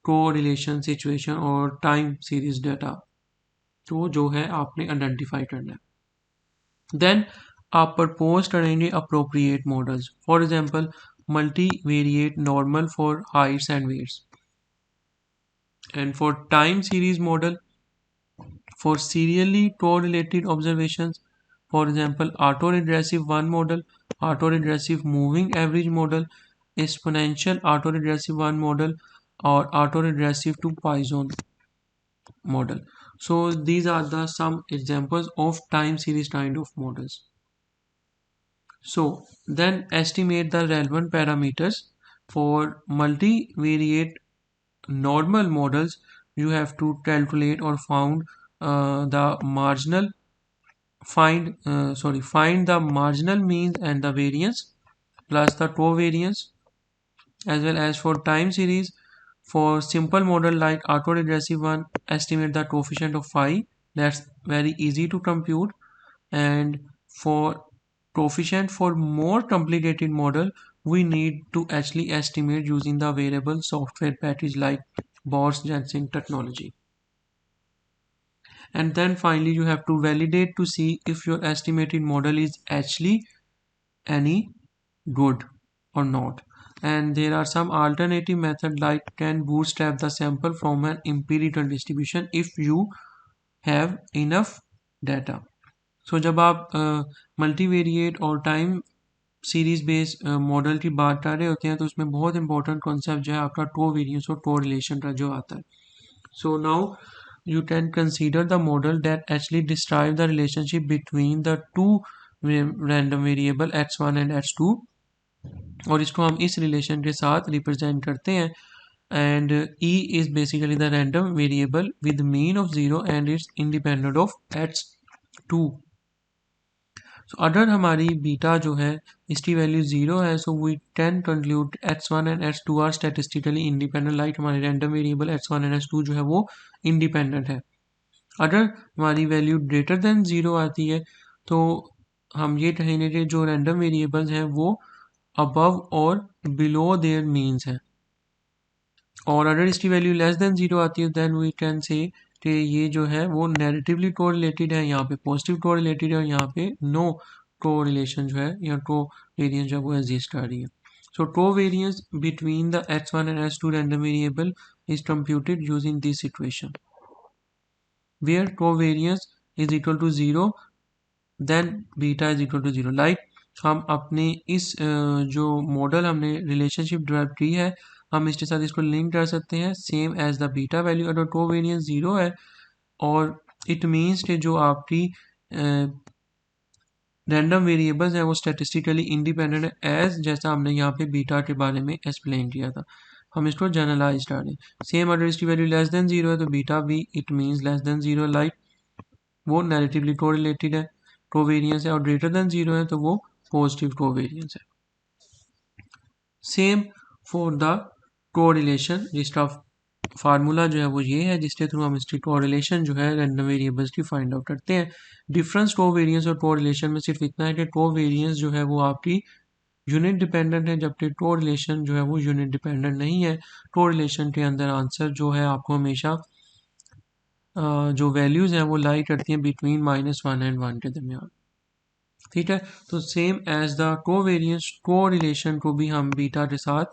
[SPEAKER 1] को रिलेशन सिचुएशन और टाइम सीरीज डाटा, तो जो है आपने आइडेंटिफाई करना है। देन आप प्रपोज करेंगे appropriate models, for example multivariate normal for heights and weights, and for time series model for serially correlated observations, for example autoregressive one model, autoregressive moving average model, exponential autoregressive one model, or autoregressive to Poisson model. So these are the some examples of time series kind of models. So then estimate the relevant parameters for multivariate normal models. You have to calculate or found the marginal find the marginal means and the variance plus the covariance, as well as for time series. For simple model like autoregressive one, estimate the coefficient of phi, that's very easy to compute. And for coefficient for more complicated model, we need to actually estimate using the variable software package like Bose-Jensen technology. And then finally you have to validate to see if your estimated model is actually any good or not. And there are some alternative method like can bootstrap the sample from an empirical distribution if you have enough data. So जब आप multivariate और time series based model की बात कर रहे होते हैं तो उसमें बहुत इंपॉर्टेंट कॉन्सेप्ट जो है आपका कोवेरिएंस और कोरिलेशन का जो आता है. So now you can consider the model that actually describe the relationship between the two random variable x1 and x2, और इसको हम इस रिलेशन के साथ रिप्रेजेंट करते हैं. And e is basically the random variable with mean of 0 and it's independent of x2. So अगर हमारी बीटा जो है इसकी वैल्यू 0 है, so we can conclude x1 and x2 are statistically independent, like हमारे random variable x1 and x2 जो है वो इंडिपेंडेंट है. अगर हमारी वैल्यू ग्रेटर देन 0 आती है तो हम ये कहेंगे कि जो रैंडम वेरिएबल्स हैं वो अबव और बिलो देयर मीन्स है. और अगर इसकी वैल्यू लेस देन 0 आती है देन वी कैन से कि ये जो है वो नेगेटिवली कोरिलेटेड है, यहाँ पे पॉजिटिव कोरिलेटेड है और यहाँ पे नो कोरिलेशन जो है या कोवेरिएंस जो है वो एग्जिस्ट कर रही है. So covariance between the x1 and x2 random variable is computed using this equation where covariance is equal to 0 then beta is equal to 0. Like हम अपने इस जो मॉडल हमने रिलेशनशिप डेवलप की है हम इसके साथ इसको लिंक कर सकते हैं same as the beta value. अगर कोवेरिएंस 0 है और इट मीन्स कि जो आपकी रैंडम वेरिएबल्स हैं वो स्टैटिस्टिकली इंडिपेंडेंट है, एज जैसा हमने यहाँ पे बीटा के बारे में एक्सप्लेन किया था. हम इसको जनरलाइज कर दें. सेम अगर इसकी वैल्यू लेस देन 0 है तो बीटा भी it means less than 0, like वो नेगेटिवली कोरिलेटेड है कोवेरिएंस है, और ग्रेटर देन 0 है तो वो पॉजिटिव कोवेरिएंस है. सेम फॉर द कोरिलेशन, जिसका फार्मूला जो है वो ये है जिसके थ्रू हम इसकी कोरिलेशन जो है रैंडम वेरिएबल्स की फाइंड आउट करते हैं. डिफरेंस कोवेरिएंस और कोरिलेशन में सिर्फ इतना है कि कोवेरिएंस जो है वो आपकी यूनिट डिपेंडेंट है जबकि कोरिलेशन जो है वो यूनिट डिपेंडेंट नहीं है. कोरिलेशन के अंदर आंसर जो है आपको हमेशा जो वैल्यूज़ हैं वो लाई करती हैं बिटवीन -1 एंड 1 के दरमियान. ठीक है, तो same as the covariance correlation को भी हम बीटा के साथ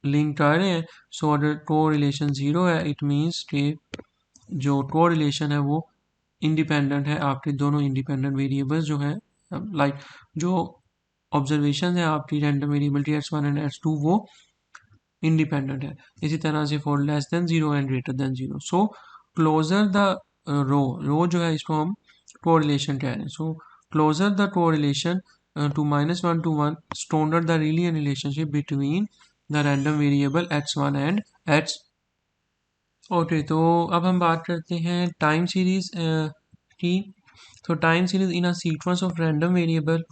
[SPEAKER 1] लिंक कर रहे हैं. सो अगर कोरिलेशन 0 है इट मीन्स कि जो कोरिलेशन है वो इंडिपेंडेंट है, आपके दोनों इंडिपेंडेंट वेरिएबल्स जो हैं लाइक जो ऑब्जर्वेशन है आपकी random variable x1 and x2 वो इंडिपेंडेंट है. इसी तरह से for less than 0 and greater than 0. So closer the rho जो है इसको हम कोरिलेशन कह रहे हैं. So closer the correlation to -1 to 1 stronger the Linear relationship between the random variable x1 and x. Okay, तो अब हम बात करते हैं टाइम सीरीज की. तो time series in a sequence of random variable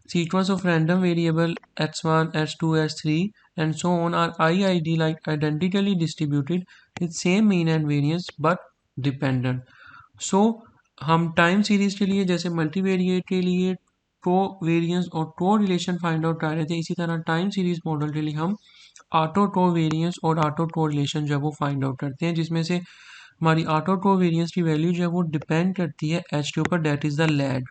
[SPEAKER 1] sequence of random variable x1, x2, x3 and so on are IID like identically distributed with same mean and variance but dependent. So हम time series के लिए जैसे multivariate के लिए को variance और को relation find out कर रहे थे, इसी तरह टाइम सीरीज मॉडल के लिए हम ऑटो को वेरिएंस और ऑटो को रिलेशन जो है वो फाइंड आउट करते हैं, जिसमें से हमारी ऑटो को वेरिएंस की वैल्यू जो है वो डिपेंड करती है एच के ऊपर, that is the lag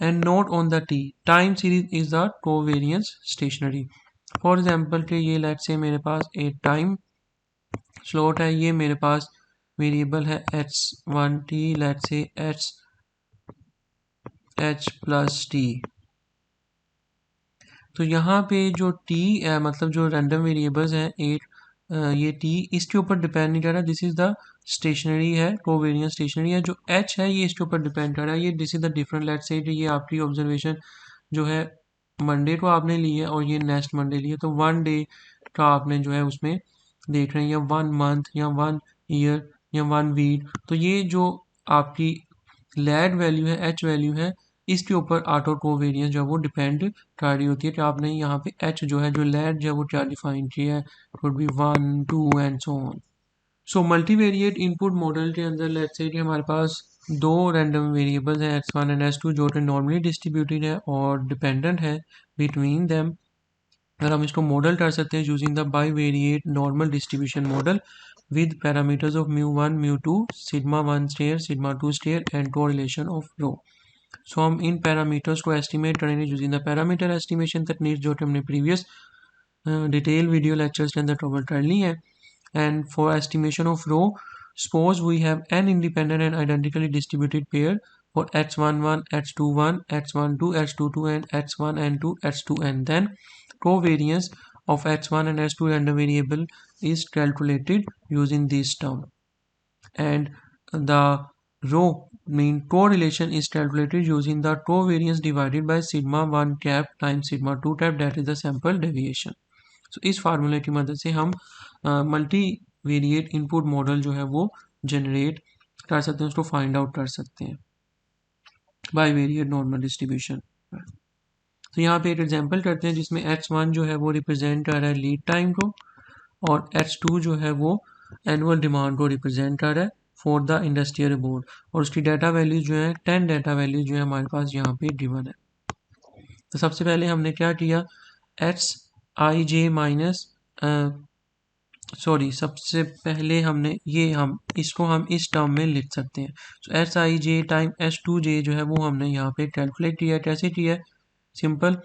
[SPEAKER 1] and not on the t. Time series is the covariance stationary. For example के ये let's say मेरे पास एक time slot है, ये मेरे पास वेरिएबल है h1t, let's say h plus t. तो यहाँ पे जो t है मतलब जो रैंडम वेरिएबल्स हैं एक ये t इसके ऊपर डिपेंड नहीं कर रहा, दिस इज द स्टेशनरी है, कोवेरिएंस स्टेशनरी है. जो h है ये इसके ऊपर डिपेंड कर रहा है, ये this is the different. Let's say ये आपकी ऑब्जर्वेशन जो है मंडे को आपने ली है और ये नेक्स्ट मंडे ली है, तो 1 डे का आपने जो है उसमें देख रहे हैं, या 1 मंथ या 1 ईयर या 1 वीक. तो ये जो आपकी लैग वैल्यू है, एच वैल्यू है, इसके ऊपर ऑटो कोवेरिएंस जो है वो डिपेंड कर रही होती है. कि आपने यहाँ पे एच जो है जो लैग जो है वो क्या डिफाइन किया है, would be 1 2 and so on. So multivariate input model के अंदर लेट्स से कि हमारे पास दो रैंडम वेरिएबल्स हैं x1 एंड x2 जो कि नॉर्मली डिस्ट्रीब्यूटेड है और डिपेंडेंट है बिटवीन देम. और हम इसको मॉडल कर सकते हैं using the bivariate normal distribution model with parameters of mu1 mu2 sigma 1 stair sigma 2 stair and correlation of rho. So हम इन पैरामीटर्स को एस्टिमेट करेंगे यूजिंग द पैरामीटर एस्टिमेशन तकनीक जो कि हमने प्रीवियस डिटेल वीडियो लेक्चर्स के अंदर कवर कर ली है. And for estimation of rho, suppose we have n independent and identically distributed pair for x11, x21, x12, x22 and x1n2, x2n. Then covariance of x1 and x2 random variable is calculated using this term, and the rho mean correlation is calculated using the covariance divided by sigma 1 cap times sigma 2 cap, that is the sample deviation. So इस फार्मूले की मदद से हम multi variate input model जो है वो generate कर सकते हैं, उसको फाइंड आउट कर सकते हैं बाई वेरिएट नॉर्मल डिस्ट्रीब्यूशन. तो यहाँ पे एक एग्जांपल करते हैं जिसमें h1 जो है वो रिप्रेजेंट कर रहा है लीड टाइम को और h2 जो है वो एनुअल डिमांड को रिप्रेजेंट कर रहा है फॉर द इंडस्ट्रियल बोर्ड, और उसकी डाटा वैल्यूज जो है 10 डाटा वैल्यूज जो है हमारे पास यहाँ पे गिवन है. तो सबसे पहले हमने क्या किया, xij माइनस सबसे पहले हमने ये हम इसको हम इस टर्म में लिख सकते हैं. So S I J time S two J जो है वो हमने यहाँ पे कैलकुलेट किया है. कैसे किया है, सिंपल,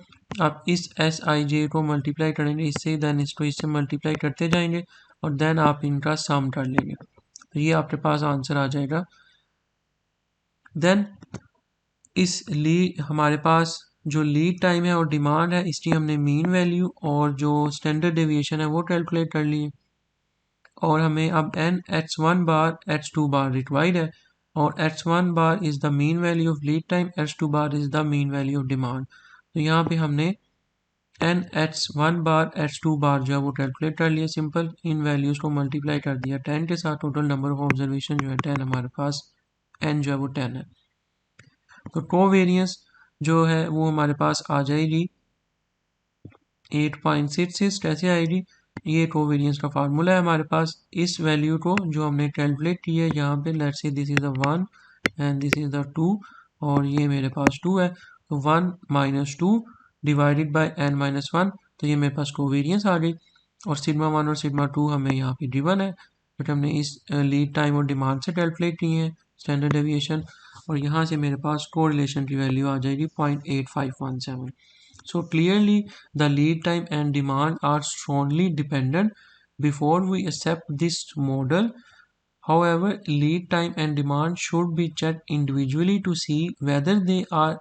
[SPEAKER 1] आप इस एस आई जे को मल्टीप्लाई करेंगे इससे, देन इसको इससे मल्टीप्लाई करते जाएंगे और देन आप इनका सम कर लेंगे, तो ये आपके पास आंसर आ जाएगा. देन इस लीड हमारे पास जो लीड टाइम है और डिमांड है इसकी हमने मीन वैल्यू और जो स्टैंडर्ड डेविएशन है वो कैलकुलेट कर ली है, और हमें अब n h1 बार h2 बार रिक्वायर्ड है, और h1 bar is the mean value of lead time, h2 bar is the mean value of demand. तो यहाँ पे हमने n h1 बार h2 बार जो है वो कैलकुलेट कर लिया, सिंपल इन वैल्यूज़ को मल्टीप्लाई कर दिया 10 के साथ. टोटल नंबर ऑफ ऑब्जर्वेशन जो है 10 हमारे पास, n जो है वो 10 है. तो कोवेरिएंस जो है वो हमारे पास आ जाएगी 8.66. कैसे आएगी, ये कोवेरिएंस का फार्मूला है हमारे पास. इस वैल्यू को जो हमने कैलकुलेट की है यहाँ पे, let's say this is the 1 and this is the 2 और ये मेरे पास 2 है, तो 1 minus 2 divided by n minus 1, तो ये मेरे पास कोवेरिएंस आ गई. और सिग्मा 1 और सिग्मा 2 हमें यहाँ पे गिवन है, बट हमने इस लीड टाइम और डिमांड से कैलकुलेट किए हैं स्टैंडर्ड डेविएशन, और यहाँ से मेरे पास कोरिलेशन की वैल्यू आ जाएगी 0.8517. So clearly the lead time and demand are strongly dependent before we accept this model. However, lead time and demand should be checked individually to see whether they are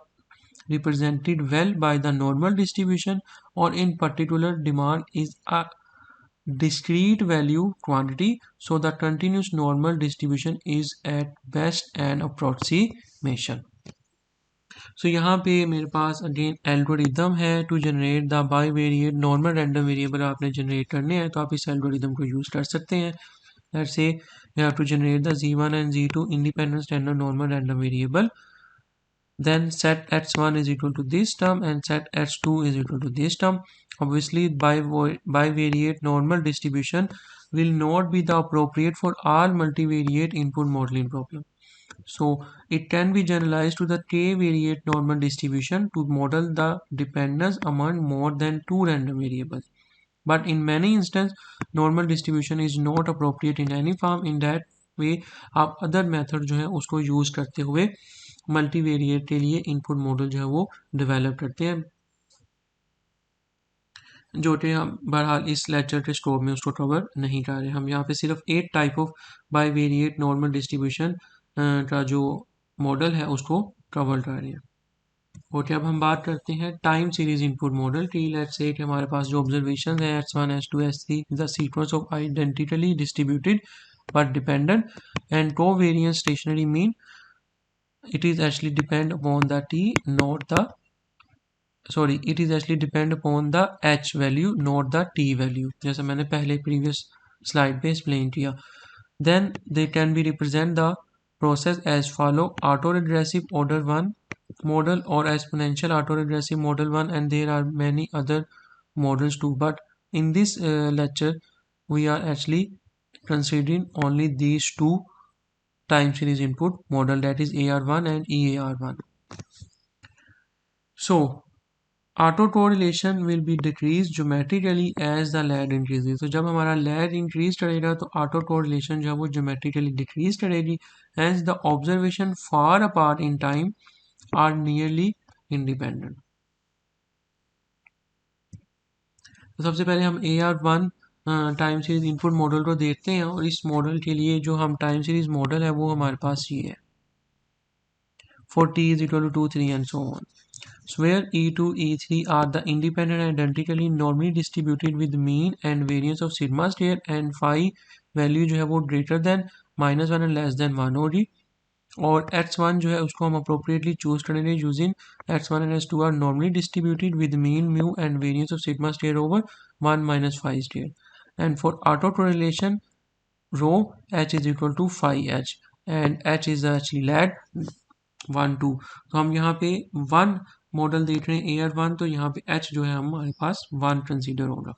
[SPEAKER 1] represented well by the normal distribution, or in particular demand is a discrete value quantity, so the continuous normal distribution is at best an approximation. सो यहाँ पे मेरे पास again algorithm है to generate the bivariate normal random variable आपने generate करने हैं, तो आप इस एल्गोरिदम को यूज़ कर सकते हैं. Let's say you have to generate the z1 and z2 independent standard normal random variable then set x1 is equal to this term and set x2 is equal to this term. Obviously bivariate normal distribution will not be the appropriate for all multivariate input modeling problem. So it can be generalized to the k-variate normal distribution to model the dependence among more than two random variables. But in many instances, normal distribution is not appropriate in any form. In that way, आप other method जो है उसको use करते हुए multivariate के लिए input model जो है वो डेवलप करते हैं, जो कि हम बहरहाल इस लेक्चर के स्कोप में उसको कवर नहीं कर रहे. हम यहाँ पे सिर्फ 8 type of bivariate normal distribution का जो मॉडल है उसको कवर कर रहे हैं. ओके, अब हम बात करते हैं टाइम सीरीज इनपुट मॉडल की. लेट्स से कि हमारे पास जो ऑब्जर्वेशन है S1 S2 S3 the sequence of identically distributed but dependent and covariant stationary mean. It is actually depend upon the t, not the it is actually depend upon the h value, not the t value, जैसा मैंने पहले previous slide पे explain किया. Then they can be represent the process as follow: autoregressive order 1 model or exponential autoregressive model 1, and there are many other models too, but in this lecture we are actually considering only these two time series input model, that is AR1 and EAR1. So autocorrelation will be decreased geometrically as the lag increases. तो जब हमारा lag increase करेगा तो autocorrelation जो है वो geometrically decrease करेगी. Hence the observation far apart in time are nearly independent. तो सबसे पहले हम AR1 time series input model को देखते हैं, और इस मॉडल के लिए जो हम टाइम सीरीज मॉडल है वो हमारे पास ये है. For t is equal to 2, 3 and so on. So where E2, E3 are the independent and identically normally distributed with mean and variance of sigma square, and phi value जो है वो greater than -1 and less than 1 होगी. और x1 जो है उसको हम appropriately choose करेंगे using x1 and x2 are normally distributed with mean mu and variance of sigma square over 1 minus phi square. And for autocorrelation rho h is equal to phi h, and h is actually lag 1 2. तो हम यहाँ पे 1 model देख रहे हैं AR1, तो यहाँ पे h जो है हमारे पास 1 कंसीडर होगा.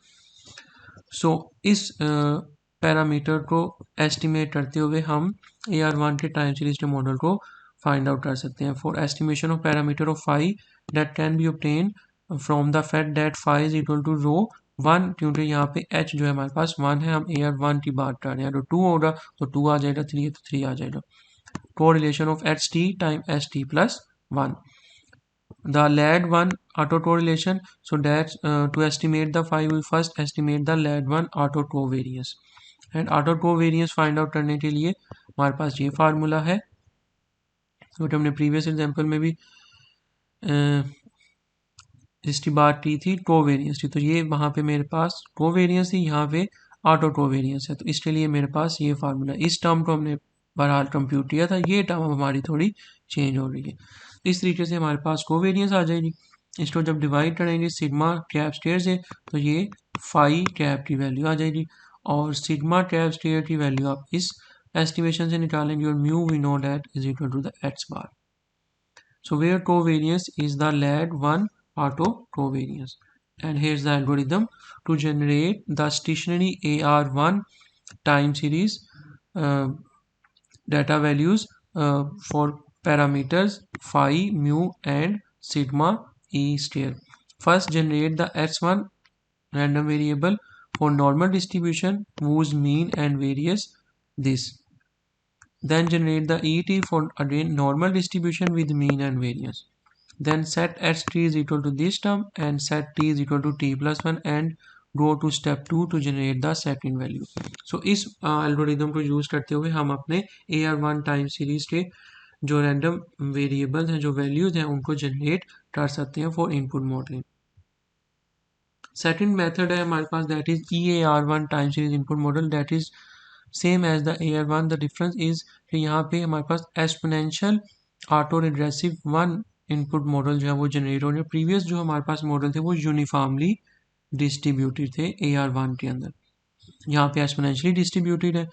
[SPEAKER 1] सो इस पैरामीटर को एस्टिमेट करते हुए हम AR1 के टाइम सीरीज के मॉडल को फाइंड आउट कर सकते हैं. For estimation of parameter of phi that can be obtain from the fact that phi is equal to rho 1, क्योंकि यहाँ पे h जो है हमारे पास 1 है, हम AR1 की बात कर रहे हैं. तो 2 होगा तो 2 आ जाएगा, 3 है तो 3 आ जाएगा. Correlation of ht time st plus 1. The lag1 autocorrelation, so that to estimate the phi we first estimate the lag1 autocovariance, and autocovariance find out करने के लिए हमारे पास ये फार्मूला है जो हमने प्रीवियस एग्जांपल में भी इसकी बात की थी, कोवेरियंस थी. तो ये वहाँ पे मेरे पास कोवेरियंस थी, यहाँ पे ऑटो कोवेरियंस है, तो इसके लिए मेरे पास ये फार्मूला. इस टर्म को हमने बहरहाल कंप्यूट किया था, ये टर्म हमारी थोड़ी चेंज हो रही है. इस तरीके से हमारे पास कोवेरियंस आ जाएगी. इसको जब डिवाइड करेंगे सिग्मा कैप स्टेयर से तो ये फाई कैप की वैल्यू आ जाएगी, और सिग्मा कैप स्टेयर की वैल्यू आप इस एस्टिमेशन से निकालेंगे, और mu we know that is equal to the x bar. So where covariance is the lag 1 autocovariance. And here's the algorithm to generate the stationary AR1 time series data values for parameters phi, mu and sigma e square. First generate the x1 random variable for normal distribution whose mean and variance this. Then generate the ET for again normal distribution with mean and variance. Then set ht is equal to this term and set t is equal to t plus 1, and go to step 2 to generate the second value. So इस algorithm को use करते हुए हम अपने AR1 time series के जो random variables हैं, जो वैल्यूज हैं, उनको जनरेट कर सकते हैं for input modelling. Second method है हमारे पास, that is EAR1 time series input model, that is same as the AR1. The difference is कि यहाँ पे हमारे पास exponential auto regressive 1 input model जो है वो जनरेट हो रहे हैं. प्रीवियस जो हमारे पास मॉडल थे वो यूनिफॉर्मली डिस्ट्रीब्यूटेड थे AR1 के अंदर, यहाँ पे एक्सपोनेंशियली डिस्ट्रीब्यूटेड है.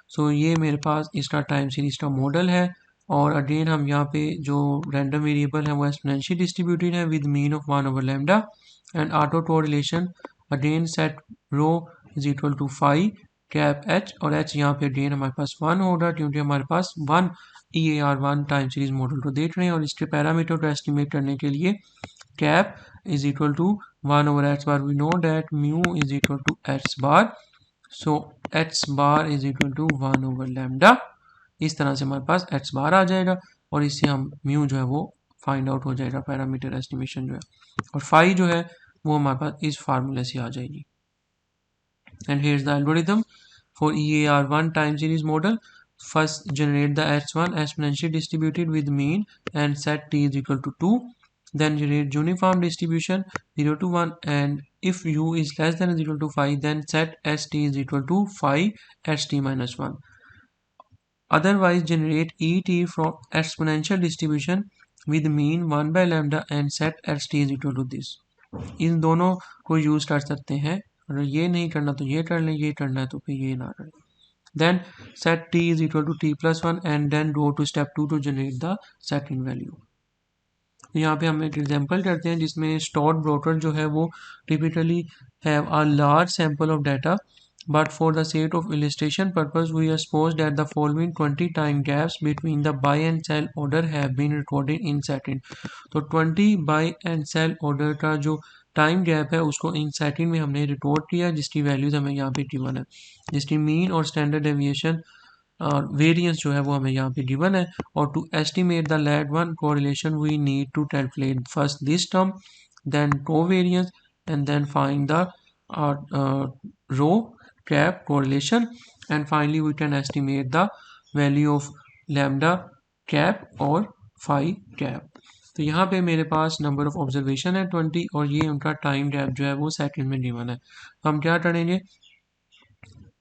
[SPEAKER 1] सो ये मेरे पास इसका टाइम सीरीज का मॉडल है, और अगेन हम यहाँ पे जो रैंडम वेरिएबल है वो एक्सपोनेंशियल डिस्ट्रीब्यूटेड है with mean of 1/λ and auto correlation again set rho is equal to phi cap H, और एच यहाँ पे अगेन हमारे पास 1 होगा क्योंकि हमारे पास 1 EAR1 टाइम सीरीज मॉडल को देख रहे हैं, और इसके पैरामीटर को एस्टिमेट करने के लिए cap is equal to 1/h bar. We know that mu is equal to h bar, so h bar is equal to 1/λ. इस तरह से हमारे पास h bar आ जाएगा, और इससे हम mu जो है वो फाइंड आउट हो जाएगा, पैरामीटर एस्टिमेशन जो है, और फाई जो है वो हमारे पास इस फार्मूले से आ जाएगी. And here's the algorithm for EAR1 time series model. First generate the H1 exponentially distributed with mean and set t is equal to 2. Then generate uniform distribution 0 to 1, and if u is less than or equal to 5, then set st is equal to 5 st minus 1. Otherwise generate ET from exponential distribution with mean 1/λ and set st is equal to this. इन दोनों को use कर सकते हैं, अगर ये नहीं करना तो ये कर लें, ये करना है तो फिर ये ना करें. Then set t is equal to t+1 and then go to step 2 to generate the second value. यहाँ पे हम एक एग्जांपल करते हैं जिसमें स्टोर्ड ब्रोकर जो है वो typically have a large sample of data, but for the sake of illustration purpose we are supposed that the following 20 time gaps between the buy and sell order have been recorded in second. तो 20 buy and sell order का जो time gap है उसको in second में हमने record किया, जिसकी values हमें यहाँ पे गिवन है, जिसकी मीन और स्टैंडर्ड डेविएशन और वेरिएंस जो है वो हमें यहाँ पे गिवन है. और to estimate the lag one correlation we need to calculate first this term, then covariance, and then find the rho cap correlation, and finally we can estimate the value of lambda cap और phi cap. तो यहाँ पे मेरे पास number of observation है 20, और ये उनका time gap जो है वो सेकंड में गिवन है. तो हम क्या करेंगे,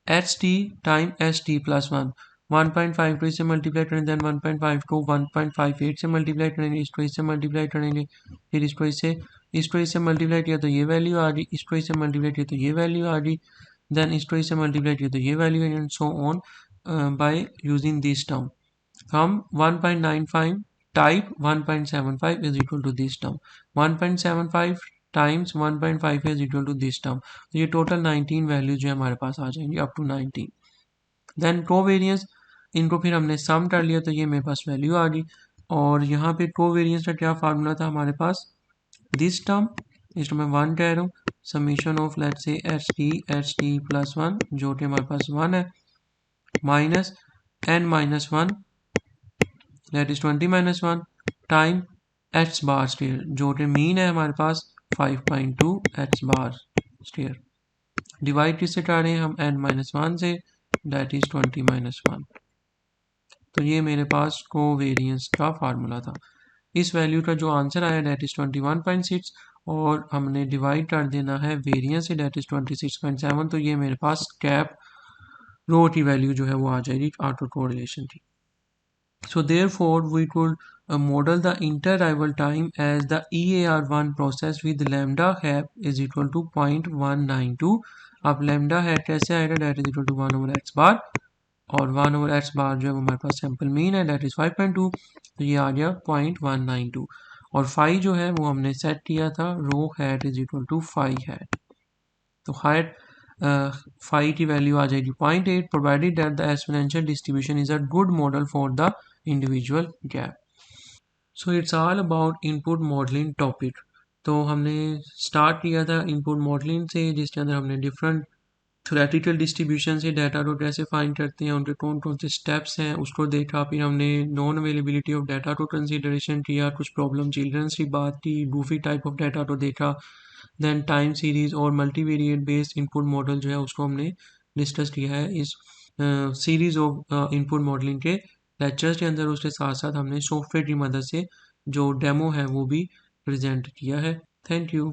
[SPEAKER 1] H T time H t plus 1.52 से मल्टीप्लाई करेंगे, देन 1.5 को 1.58 से मल्टीप्लाई करेंगे, इसको इससे मल्टीप्लाई करेंगे, फिर इसको इससे मल्टीप्लाई किया तो ये वैल्यू आ गई, इसको इससे मल्टीप्लाई किया तो ये वैल्यू आ गई, देन इसको इससे मल्टीप्लाई किया तो ये value, and so on by using this term. हम 1.95 type 1.75 is equal to this term, 1.75 times 1.5 is equal to this term. तो ये टोटल 19 वैल्यू जो है हमारे पास आ जाएंगी अप टू 19. देन कोवेरियंस, इनको फिर हमने सम कर लिया तो ये मेरे पास वैल्यू आ गई. और यहाँ पे कोवेरियंस का क्या फार्मूला था हमारे पास, दिस टर्म, इसको मैं 1 कह रहा हूँ, summation of let's say h t plus 1 जो कि हमारे पास 1 है, minus n-1 that is 20-1 time h bar square जो कि मीन है हमारे पास 5.2 एच बार स्टेयर, डिवाइड किससे कर रहे हैं हम n-1 से, दैट इज 20-1. तो ये मेरे पास कोवेरियंस का फार्मूला था. इस वैल्यू का जो आंसर आया दैट इज 21.6, और हमने डिवाइड कर देना है वेरियंस से, दैट इज 26.7. तो ये मेरे पास कैप रो की वैल्यू जो है वो आ जाएगी ऑटो कोरिलेशन की. So therefore we could model the inter-arrival time as the EAR1 process with lambda hat is equal to 0.192. अब lambda hat कैसे आएगा, that is equal to 1/x bar, और 1/x bar जो है वो हमारे पास सैम्पल मीन है that is 5.2, तो ये आ गया 0.192. और फाई जो है वो हमने सेट किया था rho hat is equal to phi hat, तो हैट फाई की वैल्यू आ जाएगी 0.8 provided that the exponential distribution is a good model for the individual gap. So it's all about input modelling topic. तो हमने start किया था input modelling से, जिसके अंदर हमने डिफरेंट थ्योरेटिकल डिस्ट्रीब्यूशन से डाटा को कैसे फाइंड करते हैं, उनके कौन कौन से स्टेप्स हैं उसको देखा. फिर हमने नॉन अवेलेबिलिटी ऑफ डाटा को कंसीडरेशन किया, कुछ प्रॉब्लम चिल्ड्रंस की बात की, गूफी टाइप ऑफ डाटा को देखा, देन टाइम सीरीज और मल्टीवेरिएट बेस्ड इनपुट मॉडल जो है उसको हमने डिस्कस किया है इस सीरीज ऑफ इनपुट मॉडलिंग के लेक्चर्स के अंदर. उसके साथ साथ हमने सॉफ्टवेयर की मदद से जो डेमो है वो भी प्रेजेंट किया है. Thank you.